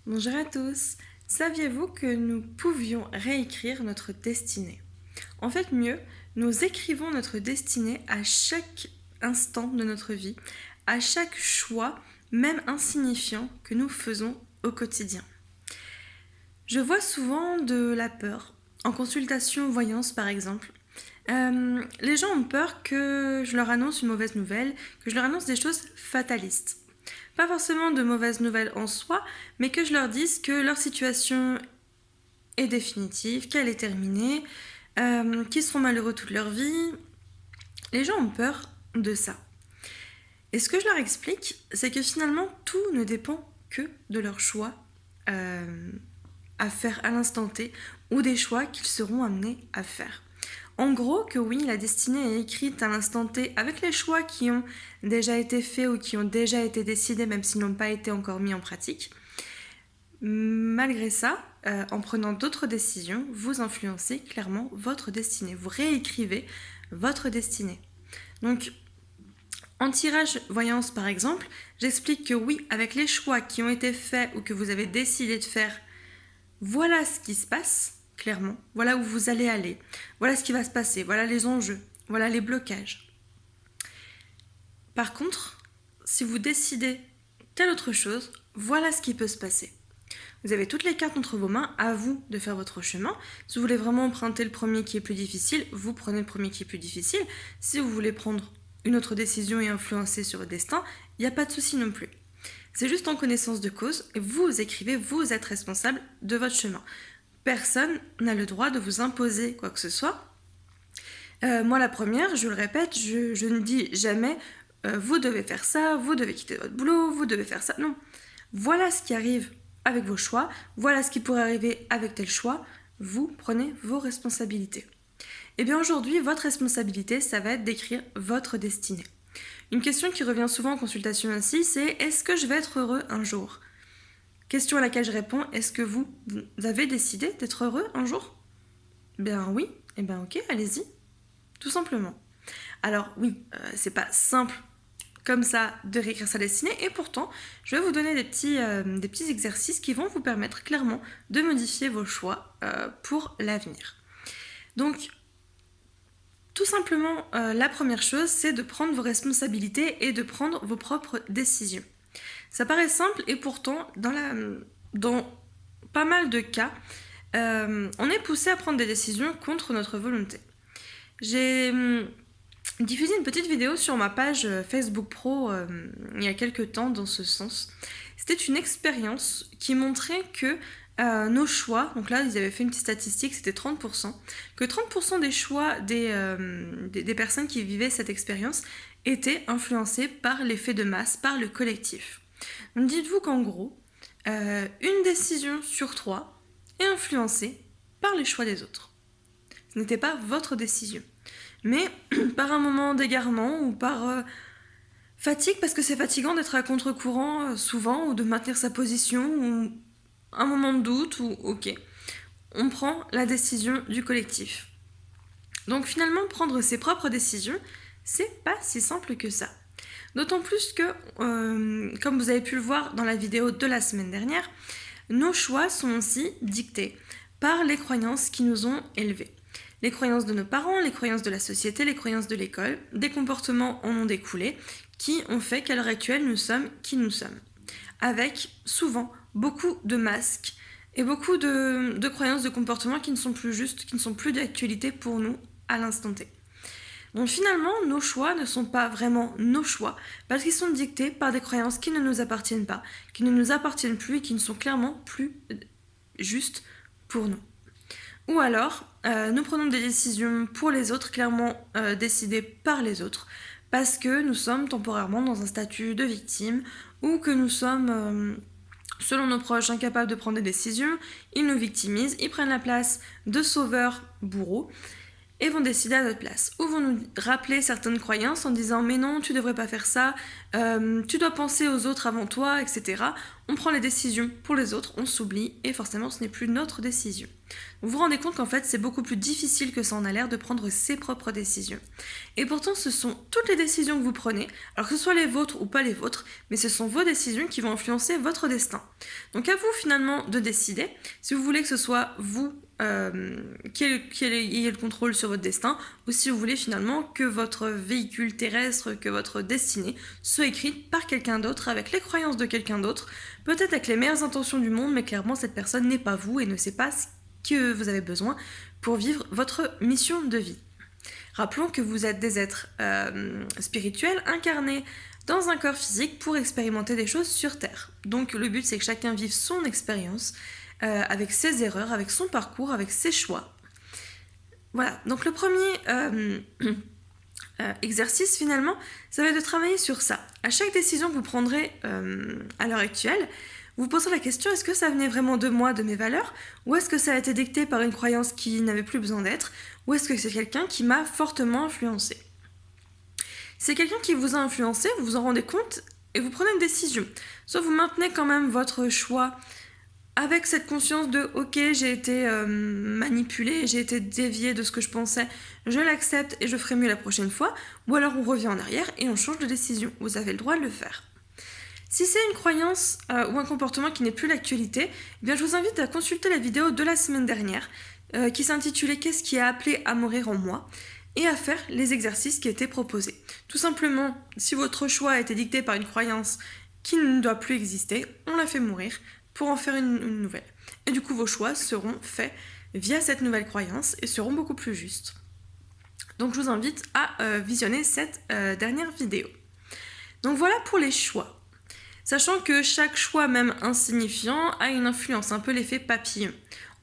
Bonjour à tous. Saviez-vous que nous pouvions réécrire notre destinée? En fait, mieux, nous écrivons notre destinée à chaque instant de notre vie, à chaque choix, même insignifiant, que nous faisons au quotidien. Je vois souvent de la peur, en consultation voyance par exemple. Les gens ont peur que je leur annonce une mauvaise nouvelle, que je leur annonce des choses fatalistes. Pas forcément de mauvaises nouvelles en soi, mais que je leur dise que leur situation est définitive, qu'elle est terminée, qu'ils seront malheureux toute leur vie. Les gens ont peur de ça. Et ce que je leur explique, c'est que finalement, tout ne dépend que de leur choix à faire à l'instant T ou des choix qu'ils seront amenés à faire. En gros, que oui, la destinée est écrite à l'instant T avec les choix qui ont déjà été faits ou qui ont déjà été décidés, même s'ils n'ont pas été encore mis en pratique. Malgré ça, en prenant d'autres décisions, vous influencez clairement votre destinée. Vous réécrivez votre destinée. Donc, en tirage voyance par exemple, j'explique que oui, avec les choix qui ont été faits ou que vous avez décidé de faire, voilà ce qui se passe, clairement. Voilà où vous allez aller. Voilà ce qui va se passer. Voilà les enjeux. Voilà les blocages. Par contre, si vous décidez telle autre chose, voilà ce qui peut se passer. Vous avez toutes les cartes entre vos mains, à vous de faire votre chemin. Si vous voulez vraiment emprunter le premier qui est plus difficile, vous prenez le premier qui est plus difficile. Si vous voulez prendre une autre décision et influencer sur votre destin, il n'y a pas de souci non plus. C'est juste en connaissance de cause, et vous écrivez, vous êtes responsable de votre chemin. Personne n'a le droit de vous imposer quoi que ce soit. Moi, la première, je le répète, je ne dis jamais vous devez faire ça, vous devez quitter votre boulot, vous devez faire ça. Non. Voilà ce qui arrive avec vos choix, voilà ce qui pourrait arriver avec tel choix. Vous prenez vos responsabilités. Et bien aujourd'hui, votre responsabilité, ça va être d'écrire votre destinée. Une question qui revient souvent en consultation ainsi, c'est est-ce que je vais être heureux un jour? Question à laquelle je réponds, est-ce que vous avez décidé d'être heureux un jour? Ben oui, et ben ok, allez-y, tout simplement. Alors oui, c'est pas simple comme ça de réécrire sa destinée, et pourtant, je vais vous donner des petits exercices qui vont vous permettre clairement de modifier vos choix pour l'avenir. Donc, tout simplement, la première chose, c'est de prendre vos responsabilités et de prendre vos propres décisions. Ça paraît simple et pourtant, dans pas mal de cas, on est poussé à prendre des décisions contre notre volonté. J'ai diffusé une petite vidéo sur ma page Facebook Pro il y a quelques temps dans ce sens. C'était une expérience qui montrait que nos choix, donc là ils avaient fait une petite statistique, c'était 30%, que 30% des choix des personnes qui vivaient cette expérience étaient influencés par l'effet de masse, par le collectif. Donc dites-vous qu'en gros, une décision sur 3 est influencée par les choix des autres. Ce n'était pas votre décision. Mais par un moment d'égarement ou par fatigue, parce que c'est fatigant d'être à contre-courant souvent, ou de maintenir sa position, ou un moment de doute, ou ok, on prend la décision du collectif. Donc finalement, prendre ses propres décisions, c'est pas si simple que ça. D'autant plus que, comme vous avez pu le voir dans la vidéo de la semaine dernière, nos choix sont aussi dictés par les croyances qui nous ont élevés. Les croyances de nos parents, les croyances de la société, les croyances de l'école, des comportements en ont découlé qui ont fait qu'à l'heure actuelle nous sommes qui nous sommes. Avec souvent beaucoup de masques et beaucoup de croyances, de comportements qui ne sont plus justes, qui ne sont plus d'actualité pour nous à l'instant T. Donc finalement, nos choix ne sont pas vraiment nos choix parce qu'ils sont dictés par des croyances qui ne nous appartiennent pas, qui ne nous appartiennent plus et qui ne sont clairement plus justes pour nous. Ou alors, nous prenons des décisions pour les autres, clairement décidées par les autres, parce que nous sommes temporairement dans un statut de victime, ou que nous sommes, selon nos proches, incapables de prendre des décisions, ils nous victimisent, ils prennent la place de sauveurs bourreaux, et vont décider à notre place. Ou vont nous rappeler certaines croyances en disant mais non, tu devrais pas faire ça, tu dois penser aux autres avant toi, etc. On prend les décisions pour les autres, on s'oublie et forcément ce n'est plus notre décision. Vous vous rendez compte qu'en fait c'est beaucoup plus difficile que ça en a l'air de prendre ses propres décisions. Et pourtant ce sont toutes les décisions que vous prenez, alors que ce soit les vôtres ou pas les vôtres, mais ce sont vos décisions qui vont influencer votre destin. Donc à vous finalement de décider si vous voulez que ce soit vous qui ayez le contrôle sur votre destin, ou si vous voulez finalement que votre véhicule terrestre, que votre destinée soit écrite par quelqu'un d'autre, avec les croyances de quelqu'un d'autre, peut-être avec les meilleures intentions du monde, mais clairement cette personne n'est pas vous et ne sait pas ce que vous avez besoin pour vivre votre mission de vie. Rappelons que vous êtes des êtres spirituels incarnés dans un corps physique pour expérimenter des choses sur Terre. Donc le but c'est que chacun vive son expérience avec ses erreurs, avec son parcours, avec ses choix. Voilà, donc le premier exercice finalement, ça va être de travailler sur ça. À chaque décision que vous prendrez à l'heure actuelle, vous posez la question, est-ce que ça venait vraiment de moi, de mes valeurs, ou est-ce que ça a été dicté par une croyance qui n'avait plus besoin d'être, ou est-ce que c'est quelqu'un qui m'a fortement influencé? Si c'est quelqu'un qui vous a influencé, vous vous en rendez compte et vous prenez une décision. Soit vous maintenez quand même votre choix avec cette conscience de ok, j'ai été manipulée, j'ai été déviée de ce que je pensais, je l'accepte et je ferai mieux la prochaine fois, ou alors on revient en arrière et on change de décision. Vous avez le droit de le faire. Si c'est une croyance ou un comportement qui n'est plus d'actualité, eh bien je vous invite à consulter la vidéo de la semaine dernière qui s'intitulait Qu'est-ce qui a appelé à mourir en moi, et à faire les exercices qui étaient proposés. Tout simplement, si votre choix a été dicté par une croyance qui ne doit plus exister, on la fait mourir pour en faire une nouvelle. Et du coup, vos choix seront faits via cette nouvelle croyance et seront beaucoup plus justes. Donc je vous invite à visionner cette dernière vidéo. Donc voilà pour les choix. Sachant que chaque choix, même insignifiant, a une influence, un peu l'effet papillon.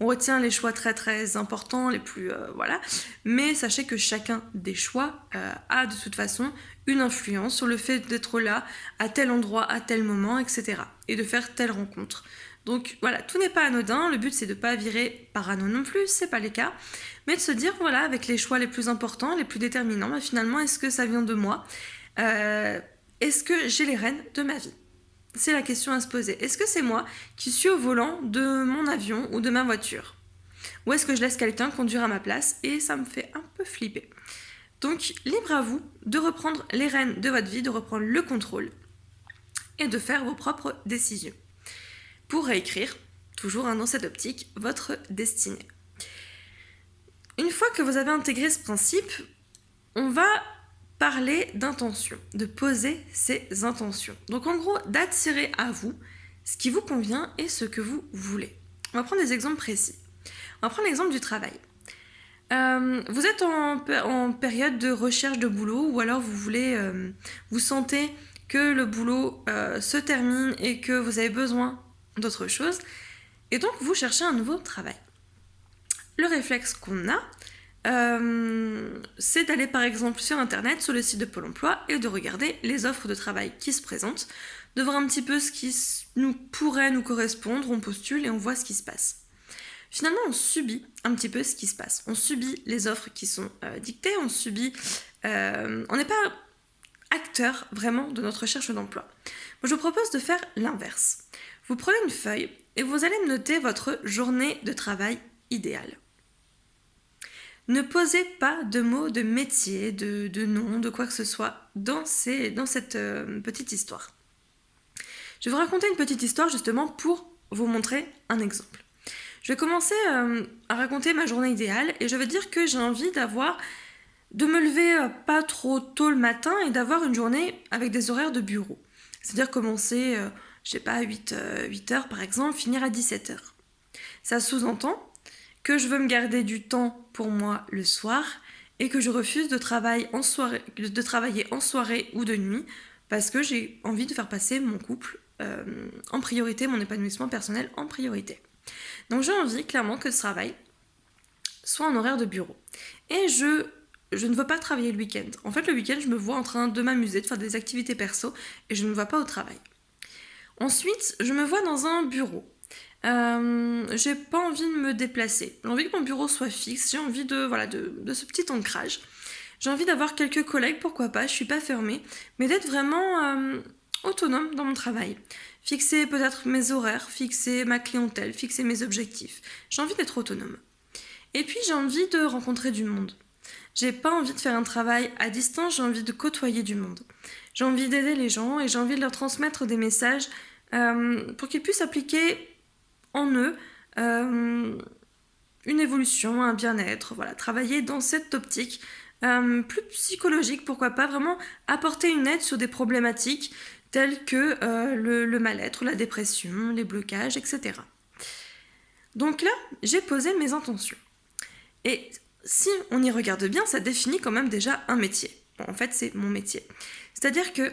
On retient les choix très très importants, les plus voilà, mais sachez que chacun des choix a de toute façon une influence sur le fait d'être là à tel endroit, à tel moment, etc. et de faire telle rencontre. Donc voilà, tout n'est pas anodin, le but c'est de ne pas virer parano non plus, c'est pas le cas, mais de se dire voilà, avec les choix les plus importants, les plus déterminants, bah, finalement est-ce que ça vient de moi, est-ce que j'ai les rênes de ma vie? C'est la question à se poser. Est-ce que c'est moi qui suis au volant de mon avion ou de ma voiture? Ou est-ce que je laisse quelqu'un conduire à ma place et ça me fait un peu flipper? Donc, libre à vous de reprendre les rênes de votre vie, de reprendre le contrôle et de faire vos propres décisions. Pour réécrire, toujours dans cette optique, votre destinée. Une fois que vous avez intégré ce principe, on va parler d'intention, de poser ses intentions. Donc en gros, d'attirer à vous ce qui vous convient et ce que vous voulez. On va prendre des exemples précis. On va prendre l'exemple du travail. Vous êtes en période de recherche de boulot ou alors vous sentez que le boulot se termine et que vous avez besoin d'autre chose et donc vous cherchez un nouveau travail. Le réflexe qu'on a, c'est d'aller par exemple sur internet, sur le site de Pôle emploi et de regarder les offres de travail qui se présentent, de voir un petit peu ce qui pourrait nous correspondre, on postule et on voit ce qui se passe. Finalement, on subit un petit peu ce qui se passe. On subit les offres qui sont dictées, on n'est pas acteur vraiment de notre recherche d'emploi. Moi, je vous propose de faire l'inverse. Vous prenez une feuille et vous allez noter votre journée de travail idéale. Ne posez pas de mots de métier, de nom, de quoi que ce soit dans cette petite histoire. Je vais vous raconter une petite histoire justement pour vous montrer un exemple. Je vais commencer à raconter ma journée idéale et je vais dire que j'ai envie de me lever pas trop tôt le matin et d'avoir une journée avec des horaires de bureau. C'est-à-dire commencer, à 8h par exemple, finir à 17h. Ça sous-entend que je veux me garder du temps pour moi le soir et que je refuse de travailler en soirée ou de nuit parce que j'ai envie de faire passer mon couple en priorité, mon épanouissement personnel en priorité. Donc j'ai envie clairement que ce travail soit en horaire de bureau. Et je ne veux pas travailler le week-end. En fait, le week-end, je me vois en train de m'amuser, de faire des activités perso et je ne me vois pas au travail. Ensuite, je me vois dans un bureau. J'ai pas envie de me déplacer. J'ai envie que mon bureau soit fixe. J'ai envie de ce petit ancrage. J'ai envie d'avoir quelques collègues, pourquoi pas. Je suis pas fermée, mais d'être vraiment autonome dans mon travail. Fixer peut-être mes horaires, fixer ma clientèle, fixer mes objectifs. J'ai envie d'être autonome. Et puis j'ai envie de rencontrer du monde. J'ai pas envie de faire un travail à distance, j'ai envie de côtoyer du monde. J'ai envie d'aider les gens et j'ai envie de leur transmettre des messages pour qu'ils puissent appliquer en eux une évolution, un bien-être, voilà, travailler dans cette optique plus psychologique, pourquoi pas, vraiment apporter une aide sur des problématiques telles que le mal-être, la dépression, les blocages, etc. Donc là, j'ai posé mes intentions. Et si on y regarde bien, ça définit quand même déjà un métier. Bon, en fait, c'est mon métier. C'est-à-dire que,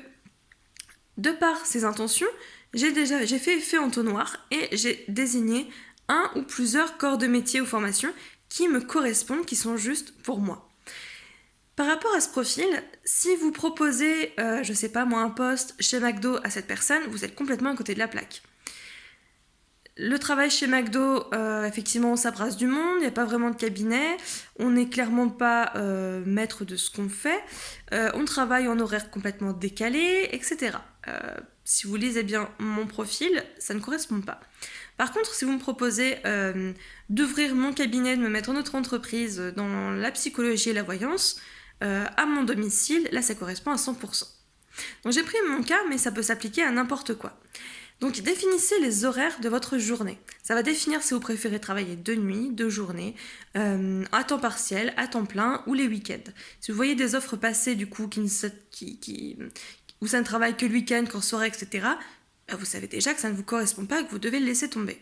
de par ces intentions, j'ai fait effet entonnoir et j'ai désigné un ou plusieurs corps de métier ou formations qui me correspondent, qui sont justes pour moi. Par rapport à ce profil, si vous proposez, je sais pas moi, un poste chez McDo à cette personne, vous êtes complètement à côté de la plaque. Le travail chez McDo, effectivement, ça brasse du monde, il n'y a pas vraiment de cabinet, on n'est clairement pas maître de ce qu'on fait, on travaille en horaire complètement décalé, etc. Si vous lisez bien mon profil, ça ne correspond pas. Par contre, si vous me proposez d'ouvrir mon cabinet, de me mettre en autre entreprise dans la psychologie et la voyance, à mon domicile, là ça correspond à 100%. Donc j'ai pris mon cas, mais ça peut s'appliquer à n'importe quoi. Donc définissez les horaires de votre journée. Ça va définir si vous préférez travailler de nuit, de journée, à temps partiel, à temps plein ou les week-ends. Si vous voyez des offres passer du coup où ça ne travaille que le week-end, qu'en soirée, etc., vous savez déjà que ça ne vous correspond pas et que vous devez le laisser tomber.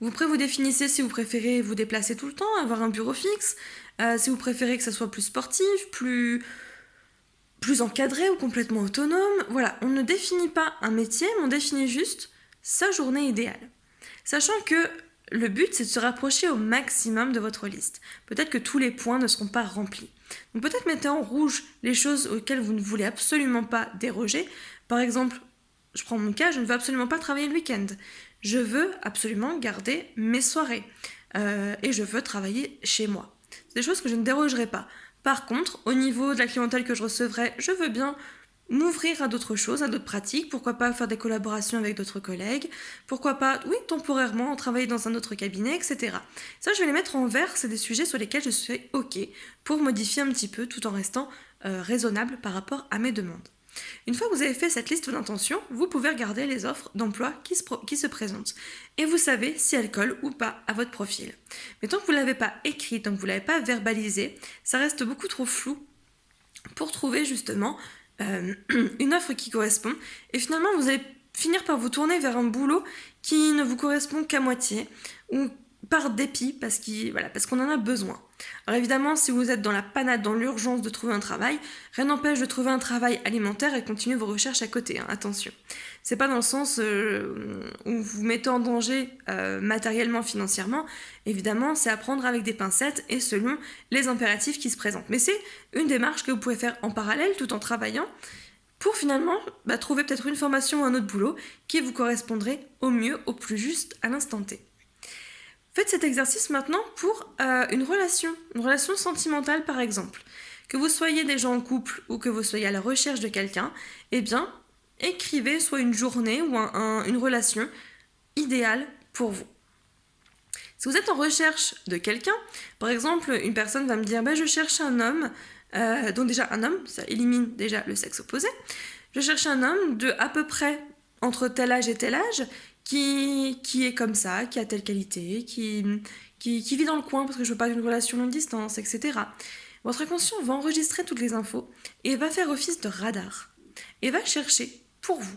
Vous définissez si vous préférez vous déplacer tout le temps, avoir un bureau fixe, si vous préférez que ça soit plus sportif, plus encadré ou complètement autonome. Voilà, on ne définit pas un métier, mais on définit juste sa journée idéale. Sachant que le but, c'est de se rapprocher au maximum de votre liste. Peut-être que tous les points ne seront pas remplis. Donc peut-être mettez en rouge les choses auxquelles vous ne voulez absolument pas déroger. Par exemple, je prends mon cas, je ne veux absolument pas travailler le week-end. Je veux absolument garder mes soirées. Et je veux travailler chez moi. C'est des choses que je ne dérogerai pas. Par contre, au niveau de la clientèle que je recevrai, je veux bien m'ouvrir à d'autres choses, à d'autres pratiques. Pourquoi pas faire des collaborations avec d'autres collègues. Pourquoi pas, oui, temporairement, travailler dans un autre cabinet, etc. Ça, je vais les mettre en vert. C'est des sujets sur lesquels je suis OK pour modifier un petit peu tout en restant raisonnable par rapport à mes demandes. Une fois que vous avez fait cette liste d'intentions, vous pouvez regarder les offres d'emploi qui se présentent. Et vous savez si elles collent ou pas à votre profil. Mais tant que vous ne l'avez pas écrit, tant que vous ne l'avez pas verbalisé, ça reste beaucoup trop flou pour trouver justement une offre qui correspond. Et finalement, vous allez finir par vous tourner vers un boulot qui ne vous correspond qu'à moitié ou par dépit parce qu'on en a besoin. Alors évidemment, si vous êtes dans la panade, dans l'urgence de trouver un travail, rien n'empêche de trouver un travail alimentaire et de continuer vos recherches à côté, hein, attention. C'est pas dans le sens où vous mettez en danger matériellement, financièrement. Évidemment, c'est à prendre avec des pincettes et selon les impératifs qui se présentent. Mais c'est une démarche que vous pouvez faire en parallèle tout en travaillant pour finalement trouver peut-être une formation ou un autre boulot qui vous correspondrait au mieux, au plus juste à l'instant T. Faites cet exercice maintenant pour une relation sentimentale par exemple. Que vous soyez déjà en couple ou que vous soyez à la recherche de quelqu'un, eh bien, écrivez soit une journée ou une relation idéale pour vous. Si vous êtes en recherche de quelqu'un, par exemple, une personne va me dire je cherche un homme, donc déjà un homme, ça élimine déjà le sexe opposé. Je cherche un homme de à peu près entre tel âge et tel âge, qui est comme ça, qui a telle qualité, qui vit dans le coin parce que je veux pas d'une relation longue distance, etc. Votre inconscient va enregistrer toutes les infos et va faire office de radar et va chercher pour vous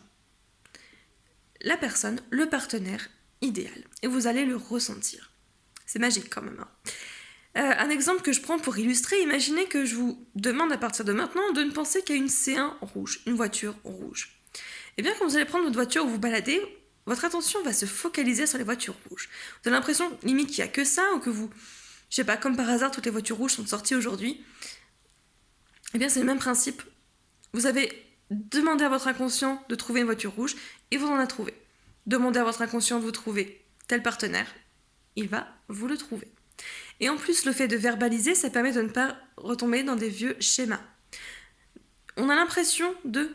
la personne, le partenaire idéal. Et vous allez le ressentir. C'est magique quand même. Un exemple que je prends pour illustrer, imaginez que je vous demande à partir de maintenant de ne penser qu'à une C1 rouge, une voiture rouge. Et bien quand vous allez prendre votre voiture ou vous balader, votre attention va se focaliser sur les voitures rouges. Vous avez l'impression limite qu'il n'y a que ça, ou que vous, je sais pas, comme par hasard, toutes les voitures rouges sont sorties aujourd'hui. Eh bien c'est le même principe. Vous avez demandé à votre inconscient de trouver une voiture rouge, et vous en avez trouvé. demandez à votre inconscient de vous trouver tel partenaire, il va vous le trouver. Et en plus, le fait de verbaliser, ça permet de ne pas retomber dans des vieux schémas. On a l'impression de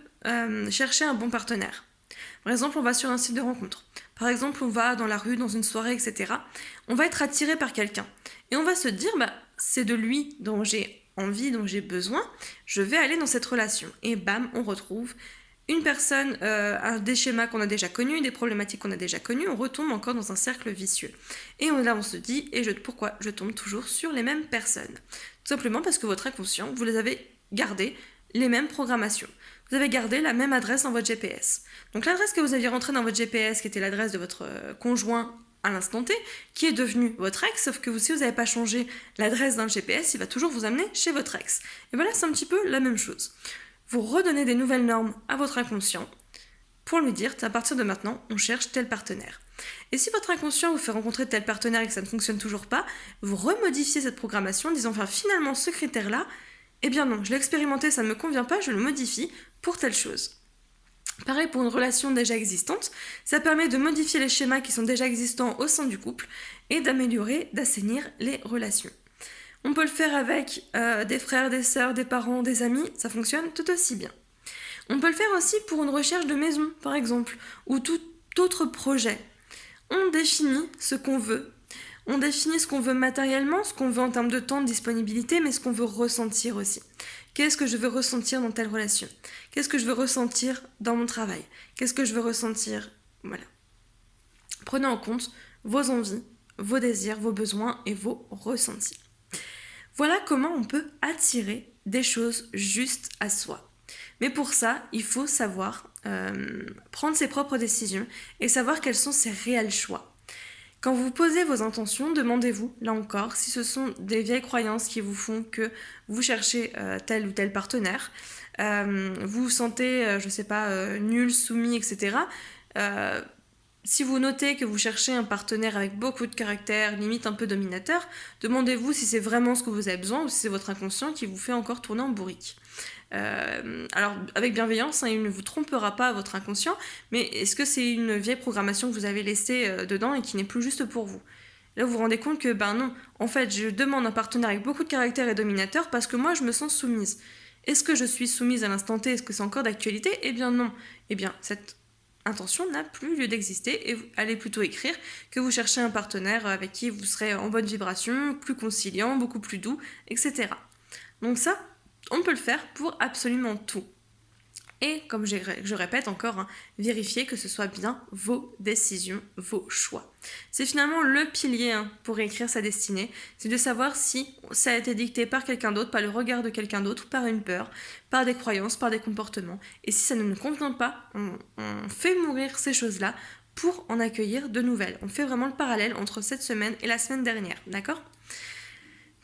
chercher un bon partenaire. Par exemple, on va sur un site de rencontre. Par exemple, on va dans la rue, dans une soirée, etc. On va être attiré par quelqu'un. Et on va se dire, c'est de lui dont j'ai envie, dont j'ai besoin, je vais aller dans cette relation. Et bam, on retrouve une personne, des schémas qu'on a déjà connus, des problématiques qu'on a déjà connues, on retombe encore dans un cercle vicieux. Et là, on se dit, pourquoi je tombe toujours sur les mêmes personnes? Tout simplement parce que votre inconscient, vous les avez gardé les mêmes programmations. Vous avez gardé la même adresse dans votre GPS. Donc l'adresse que vous aviez rentrée dans votre GPS, qui était l'adresse de votre conjoint à l'instant T, qui est devenu votre ex, sauf que si vous n'avez pas changé l'adresse dans le GPS, il va toujours vous amener chez votre ex. Et voilà, c'est un petit peu la même chose. Vous redonnez des nouvelles normes à votre inconscient pour lui dire, à partir de maintenant, on cherche tel partenaire. Et si votre inconscient vous fait rencontrer tel partenaire et que ça ne fonctionne toujours pas, vous remodifiez cette programmation en disant, finalement, ce critère-là, eh bien non, je l'ai expérimenté, ça ne me convient pas, je le modifie pour telle chose. Pareil pour une relation déjà existante, ça permet de modifier les schémas qui sont déjà existants au sein du couple et d'améliorer, d'assainir les relations. On peut le faire avec des frères, des sœurs, des parents, des amis, ça fonctionne tout aussi bien. On peut le faire aussi pour une recherche de maison, par exemple, ou tout autre projet. On définit ce qu'on veut. On définit ce qu'on veut matériellement, ce qu'on veut en termes de temps, de disponibilité, mais ce qu'on veut ressentir aussi. Qu'est-ce que je veux ressentir dans telle relation? Qu'est-ce que je veux ressentir dans mon travail? Qu'est-ce que je veux ressentir? Voilà. Prenez en compte vos envies, vos désirs, vos besoins et vos ressentis. Voilà comment on peut attirer des choses justes à soi. Mais pour ça, il faut savoir prendre ses propres décisions et savoir quels sont ses réels choix. Quand vous posez vos intentions, demandez-vous, là encore, si ce sont des vieilles croyances qui vous font que vous cherchez tel ou tel partenaire, vous vous sentez, nul, soumis, etc. Si vous notez que vous cherchez un partenaire avec beaucoup de caractère, limite un peu dominateur, demandez-vous si c'est vraiment ce que vous avez besoin ou si c'est votre inconscient qui vous fait encore tourner en bourrique. Alors avec bienveillance, il ne vous trompera pas votre inconscient, mais est-ce que c'est une vieille programmation que vous avez laissée dedans et qui n'est plus juste pour vous? Là vous vous rendez compte que non, en fait je demande un partenaire avec beaucoup de caractère et dominateur parce que moi je me sens soumise. Est-ce que je suis soumise à l'instant T? Est-ce que c'est encore d'actualité? Eh bien non. Eh bien cette intention n'a plus lieu d'exister et allez plutôt écrire que vous cherchez un partenaire avec qui vous serez en bonne vibration, plus conciliant, beaucoup plus doux, etc. Donc ça, on peut le faire pour absolument tout. Et comme je répète encore, vérifiez que ce soit bien vos décisions, vos choix. C'est finalement le pilier pour écrire sa destinée, c'est de savoir si ça a été dicté par quelqu'un d'autre, par le regard de quelqu'un d'autre, par une peur, par des croyances, par des comportements. Et si ça ne nous convient pas, on fait mourir ces choses-là pour en accueillir de nouvelles. On fait vraiment le parallèle entre cette semaine et la semaine dernière, d'accord ?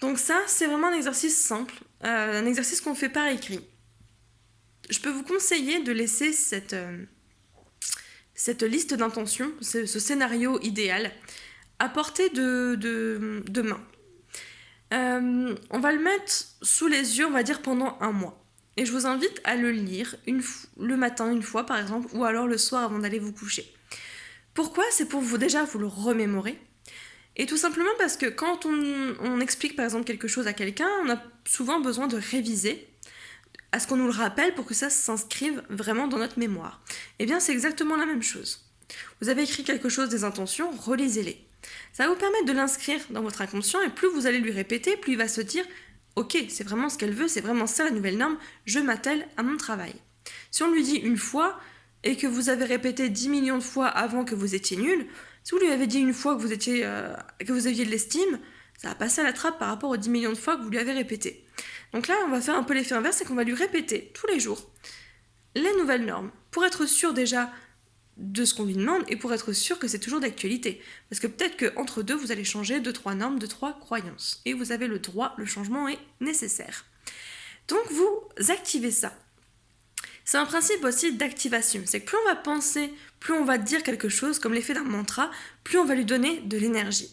Donc ça, c'est vraiment un exercice simple, un exercice qu'on fait par écrit. Je peux vous conseiller de laisser cette liste d'intentions, ce scénario idéal, à portée de main. On va le mettre sous les yeux, on va dire, pendant 1 mois. Et je vous invite à le lire le matin une fois, par exemple, ou alors le soir avant d'aller vous coucher. Pourquoi? C'est pour vous le remémorer. Et tout simplement parce que quand on explique par exemple quelque chose à quelqu'un, on a souvent besoin de réviser à ce qu'on nous le rappelle pour que ça s'inscrive vraiment dans notre mémoire. Eh bien, c'est exactement la même chose. Vous avez écrit quelque chose, des intentions, relisez-les. Ça va vous permettre de l'inscrire dans votre inconscient et plus vous allez lui répéter, plus il va se dire « Ok, c'est vraiment ce qu'elle veut, c'est vraiment ça la nouvelle norme, je m'attelle à mon travail. » Si on lui dit une fois et que vous avez répété 10 millions de fois avant que vous étiez nul, si vous lui avez dit une fois que vous aviez de l'estime, ça va passer à la trappe par rapport aux 10 millions de fois que vous lui avez répété. Donc là, on va faire un peu l'effet inverse, c'est qu'on va lui répéter tous les jours les nouvelles normes pour être sûr déjà de ce qu'on lui demande et pour être sûr que c'est toujours d'actualité. Parce que peut-être qu'entre deux, vous allez changer 2-3 normes, 2-3 croyances. Et vous avez le droit, le changement est nécessaire. Donc vous activez ça. C'est un principe aussi d'activation. C'est que plus on va penser, plus on va dire quelque chose, comme l'effet d'un mantra, plus on va lui donner de l'énergie.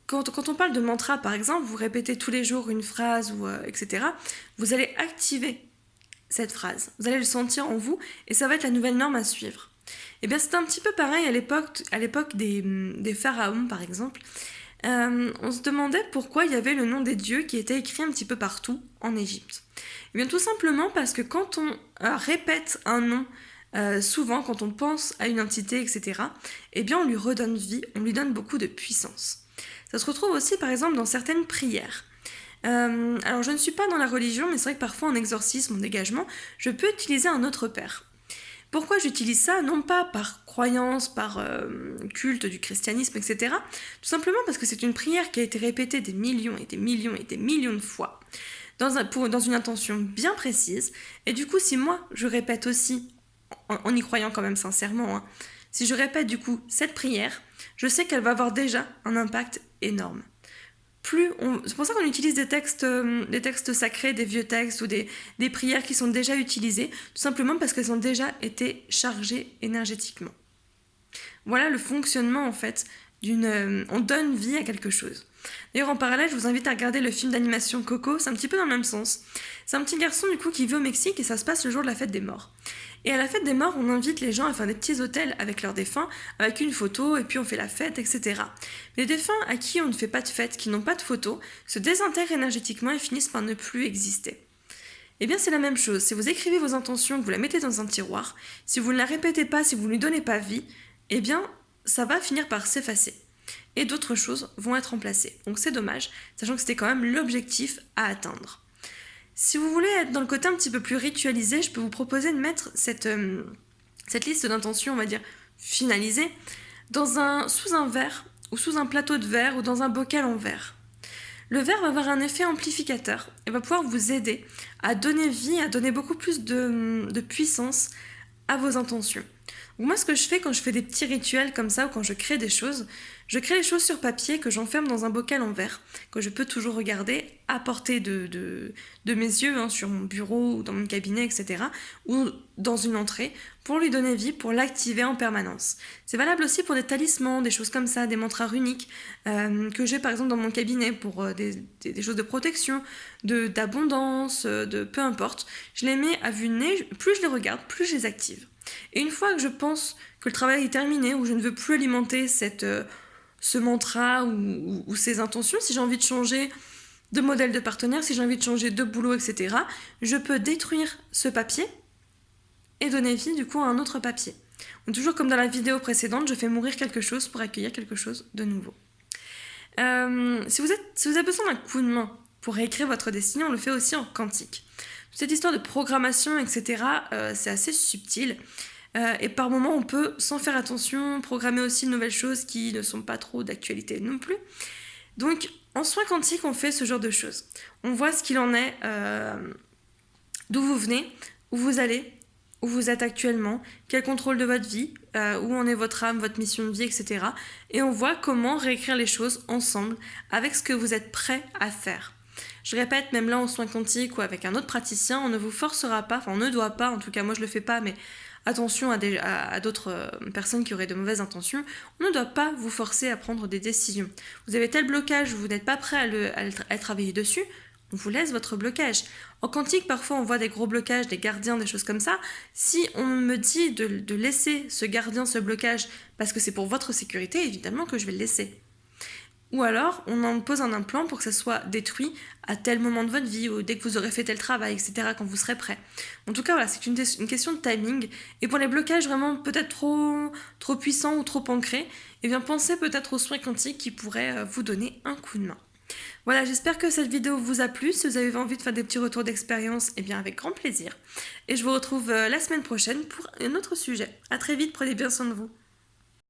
Quand on parle de mantra, par exemple, vous répétez tous les jours une phrase, etc., vous allez activer cette phrase. Vous allez le sentir en vous et ça va être la nouvelle norme à suivre. Et bien c'était un petit peu pareil à l'époque des pharaons par exemple. On se demandait pourquoi il y avait le nom des dieux qui était écrit un petit peu partout en Égypte. Et bien tout simplement parce que quand on répète un nom souvent, quand on pense à une entité, etc., eh bien on lui redonne vie, on lui donne beaucoup de puissance. Ça se retrouve aussi par exemple dans certaines prières. Alors je ne suis pas dans la religion, mais c'est vrai que parfois en exorcisme, en dégagement, je peux utiliser un autre père. Pourquoi j'utilise ça? Non pas par croyance, par culte du christianisme, etc. Tout simplement parce que c'est une prière qui a été répétée des millions et des millions et des millions de fois, dans une intention bien précise. Et du coup, si moi, je répète aussi, en y croyant quand même sincèrement, si je répète du coup cette prière, je sais qu'elle va avoir déjà un impact énorme. C'est pour ça qu'on utilise des textes sacrés, des vieux textes ou des prières qui sont déjà utilisées, tout simplement parce qu'elles ont déjà été chargées énergétiquement. Voilà le fonctionnement en fait on donne vie à quelque chose. D'ailleurs en parallèle, je vous invite à regarder le film d'animation Coco, c'est un petit peu dans le même sens. C'est un petit garçon du coup qui vit au Mexique et ça se passe le jour de la fête des morts. Et à la fête des morts, on invite les gens à faire des petits hôtels avec leurs défunts, avec une photo, et puis on fait la fête, etc. Les défunts à qui on ne fait pas de fête, qui n'ont pas de photo, se désintègrent énergétiquement et finissent par ne plus exister. Eh bien c'est la même chose, si vous écrivez vos intentions, que vous la mettez dans un tiroir, si vous ne la répétez pas, si vous ne lui donnez pas vie, eh bien ça va finir par s'effacer. Et d'autres choses vont être remplacées. Donc c'est dommage, sachant que c'était quand même l'objectif à atteindre. Si vous voulez être dans le côté un petit peu plus ritualisé, je peux vous proposer de mettre cette liste d'intentions, on va dire, finalisée, sous un verre, ou sous un plateau de verre, ou dans un bocal en verre. Le verre va avoir un effet amplificateur et va pouvoir vous aider à donner vie, à donner beaucoup plus de puissance à vos intentions. Donc moi, ce que je fais quand je fais des petits rituels comme ça, ou quand je crée des choses, je crée les choses sur papier que j'enferme dans un bocal en verre, que je peux toujours regarder à portée de mes yeux, sur mon bureau ou dans mon cabinet, etc. Ou dans une entrée, pour lui donner vie, pour l'activer en permanence. C'est valable aussi pour des talismans, des choses comme ça, des mantras runiques, que j'ai par exemple dans mon cabinet pour des choses de protection, d'abondance, de peu importe. Je les mets à vue de nez, plus je les regarde, plus je les active. Et une fois que je pense que le travail est terminé, ou je ne veux plus alimenter ce mantra ou ces intentions, si j'ai envie de changer de modèle de partenaire, si j'ai envie de changer de boulot, etc., je peux détruire ce papier et donner vie du coup à un autre papier. Donc, toujours comme dans la vidéo précédente, je fais mourir quelque chose pour accueillir quelque chose de nouveau. Si vous avez besoin d'un coup de main pour réécrire votre destinée, on le fait aussi en quantique. Cette histoire de programmation, etc., c'est assez subtil. Et par moments, on peut, sans faire attention, programmer aussi de nouvelles choses qui ne sont pas trop d'actualité non plus. Donc, en soins quantiques, on fait ce genre de choses. On voit ce qu'il en est, d'où vous venez, où vous allez, où vous êtes actuellement, quel contrôle de votre vie, où en est votre âme, votre mission de vie, etc. Et on voit comment réécrire les choses ensemble avec ce que vous êtes prêt à faire. Je répète, même là en soins quantiques ou avec un autre praticien, on ne vous forcera pas, enfin on ne doit pas, en tout cas moi je le fais pas, mais attention à d'autres personnes qui auraient de mauvaises intentions, on ne doit pas vous forcer à prendre des décisions. Vous avez tel blocage, vous n'êtes pas prêt à travailler dessus, on vous laisse votre blocage. En quantique, parfois on voit des gros blocages, des gardiens, des choses comme ça. Si on me dit de laisser ce gardien, ce blocage, parce que c'est pour votre sécurité, évidemment que je vais le laisser. Ou alors, on en pose un implant pour que ça soit détruit à tel moment de votre vie ou dès que vous aurez fait tel travail, etc., quand vous serez prêt. En tout cas, voilà, c'est une question de timing. Et pour les blocages vraiment peut-être trop puissants ou trop ancrés, eh bien, pensez peut-être aux soins quantiques qui pourraient vous donner un coup de main. Voilà, j'espère que cette vidéo vous a plu. Si vous avez envie de faire des petits retours d'expérience, eh bien, avec grand plaisir. Et je vous retrouve la semaine prochaine pour un autre sujet. À très vite, prenez bien soin de vous.